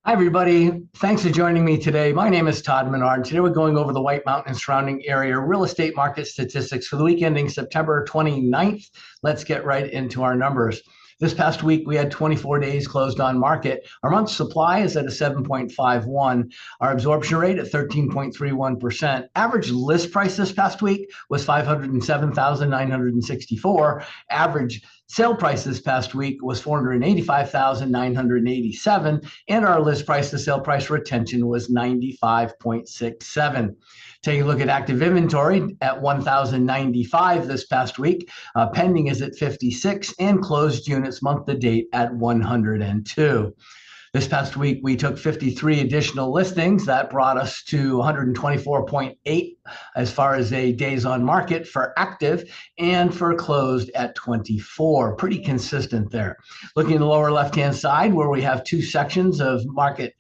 Hi, everybody. Thanks for joining me today. My name is Todd Menard. Today we're going over the White Mountain and surrounding area real estate market statistics for the week ending September 29th. Let's get right into our numbers. This past week, we had 24 days closed on market. Our month's supply is at a 7.51. Our absorption rate at 13.31%. Average list price this past week was 507,964. Average sale price this past week was 485,987, and our list price to sale price retention was 95.67. Taking a look at active inventory at 1,095 this past week. Pending is at 56, and closed units month to date at 102. This past week, we took 53 additional listings. That brought us to 124.8 as far as a days on market for active, and for closed at 24. Pretty consistent there. Looking at the lower left-hand side, where we have two sections of market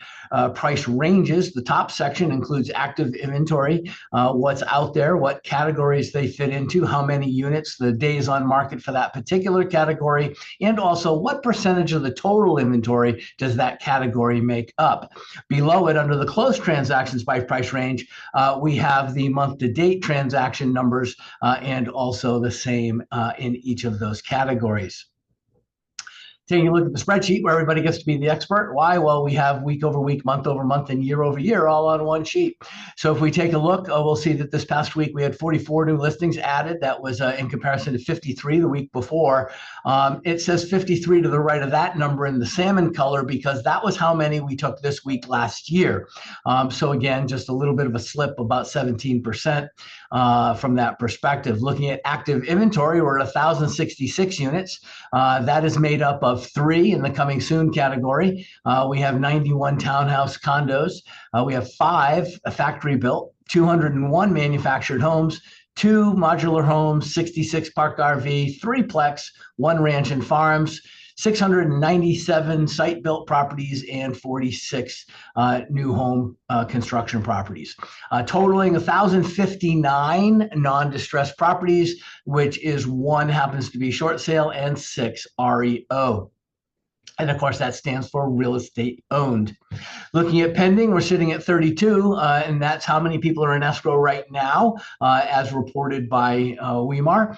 price ranges. The top section includes active inventory, what's out there, what categories they fit into, how many units, the days on market for that particular category, and also what percentage of the total inventory does that category make up. Below it, under the closed transactions by price range, we have the month-to-date transaction numbers, and also the same in each of those categories. Taking a look at the spreadsheet where everybody gets to be the expert. Why? Well, we have week over week, month over month, and year over year all on one sheet. So if we take a look, we'll see that this past week we had 44 new listings added. That was in comparison to 53 the week before. It says 53 to the right of that number in the salmon color because that was how many we took this week last year. So again, just a little bit of a slip, about 17% from that perspective. Looking at active inventory, we're at 1,066 units. That is made up of 3 in the coming soon category. We have 91 townhouse condos. We have 5 factory built, 201 manufactured homes, 2 modular homes, 66 park RV, 3 plex, 1 ranch and farms, 697 site-built properties, and 46 new home construction properties, totaling 1,059 non-distressed properties, which is 1 happens to be short sale and 6 REO. And of course, that stands for real estate owned. Looking at pending, we're sitting at 32, and that's how many people are in escrow right now, as reported by Weimar.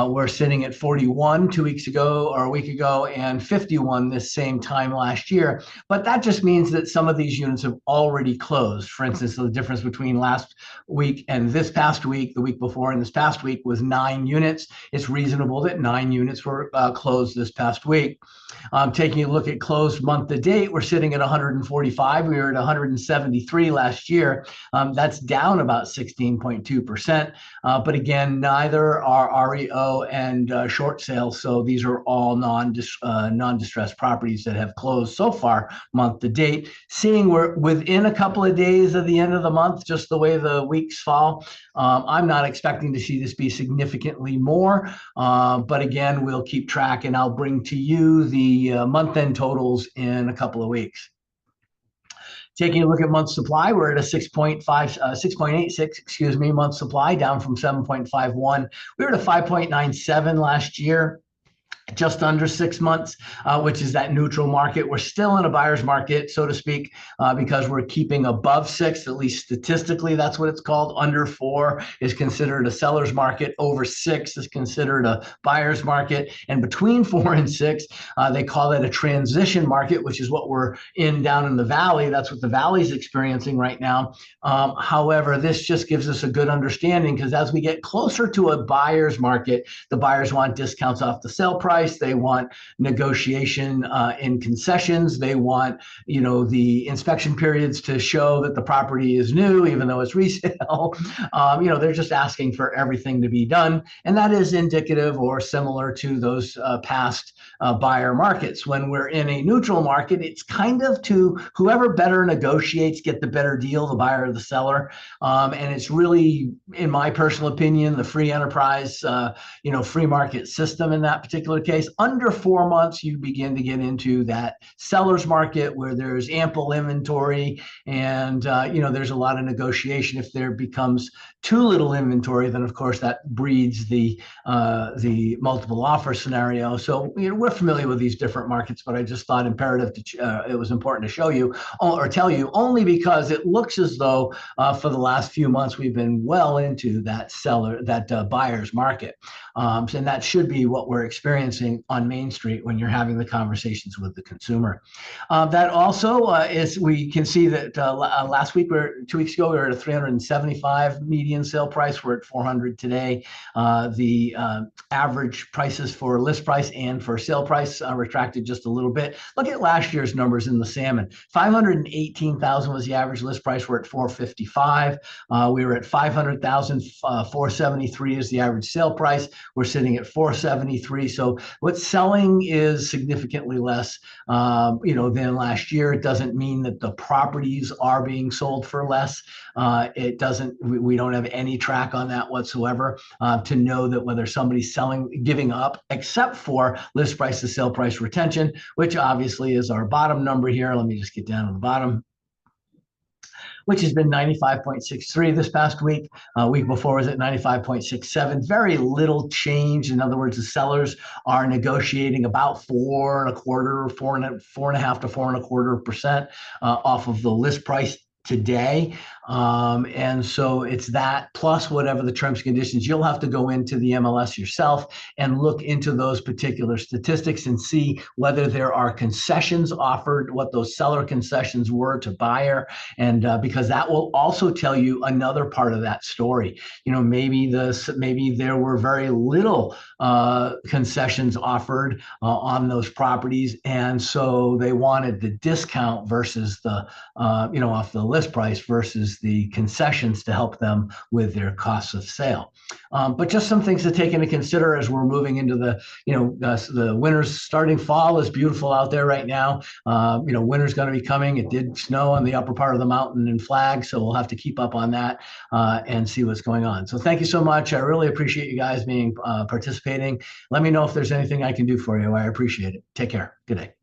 We're sitting at 41 2 weeks ago or a week ago, and 51 this same time last year. But that just means that some of these units have already closed. For instance, the difference between last week and this past week, the week before and this past week, was 9 units. It's reasonable that 9 units were closed this past week. Taking a look at closed month to date, we're sitting at 145. We were at 173 last year. That's down about 16.2%. But again, neither are REO and short sales. So these are all non-distressed properties that have closed so far month to date. Seeing we're within a couple of days of the end of the month, just the way the weeks fall, I'm not expecting to see this be significantly more. But again, we'll keep track, and I'll bring to you the month-end totals in a couple of weeks. Taking a look at month supply, we're at a 6.86, month supply, down from 7.51. We were at a 5.97 last year. Just under 6 months, which is that neutral market. We're still in a buyer's market, so to speak, because we're keeping above 6, at least statistically, that's what it's called. Under 4 is considered a seller's market. Over 6 is considered a buyer's market. And between 4 and 6, they call it a transition market, which is what we're in down in the valley. That's what the valley's experiencing right now. However, this just gives us a good understanding, because as we get closer to a buyer's market, the buyers want discounts off the sale price. They want negotiation in concessions. They want, the inspection periods to show that the property is new, even though it's resale. They're just asking for everything to be done. And that is indicative or similar to those past buyer markets. When we're in a neutral market, it's kind of to whoever better negotiates, get the better deal, the buyer or the seller. And it's really, in my personal opinion, the free enterprise, free market system in that particular particular case. Under 4 months, you begin to get into that seller's market where there's ample inventory, and there's a lot of negotiation. If there becomes too little inventory, then of course that breeds the multiple offer scenario. So we're familiar with these different markets, but I just thought it was important to show you or tell you, only because it looks as though for the last few months we've been well into that buyer's market, and that should be what we're experiencing on Main Street when you're having the conversations with the consumer. That also is, we can see that last week, 2 weeks ago, we were at a 375 median sale price. We're at 400 today. The average prices for list price and for sale price retracted just a little bit. Look at last year's numbers in the salmon. 518,000 was the average list price. We're at 455. We were at 500,000. 473 is the average sale price. We're sitting at 473. So what's selling is significantly less, than last year. It doesn't mean that the properties are being sold for less. It doesn't. We don't have any track on that whatsoever to know that whether somebody's giving up, except for list price to sale price retention, which obviously is our bottom number here. Let me just get down to the bottom, which has been 95.63 this past week. Week before was at 95.67. Very little change. In other words, the sellers are negotiating about 4.25%, 4.5 to 4.25% off of the list price today. And so it's that plus whatever the terms and conditions. You'll have to go into the MLS yourself and look into those particular statistics and see whether there are concessions offered, what those seller concessions were to buyer, and because that will also tell you another part of that story. Maybe there were very little concessions offered on those properties, and so they wanted the discount versus the off the list price versus the concessions to help them with their costs of sale. But just some things to take into consider as we're moving into the winter's starting. Fall is beautiful out there right now. Winter's going to be coming. It did snow on the upper part of the mountain in Flag, so we'll have to keep up on that and see what's going on. So thank you so much. I really appreciate you guys participating. Let me know if there's anything I can do for you. I appreciate it. Take care. Good day.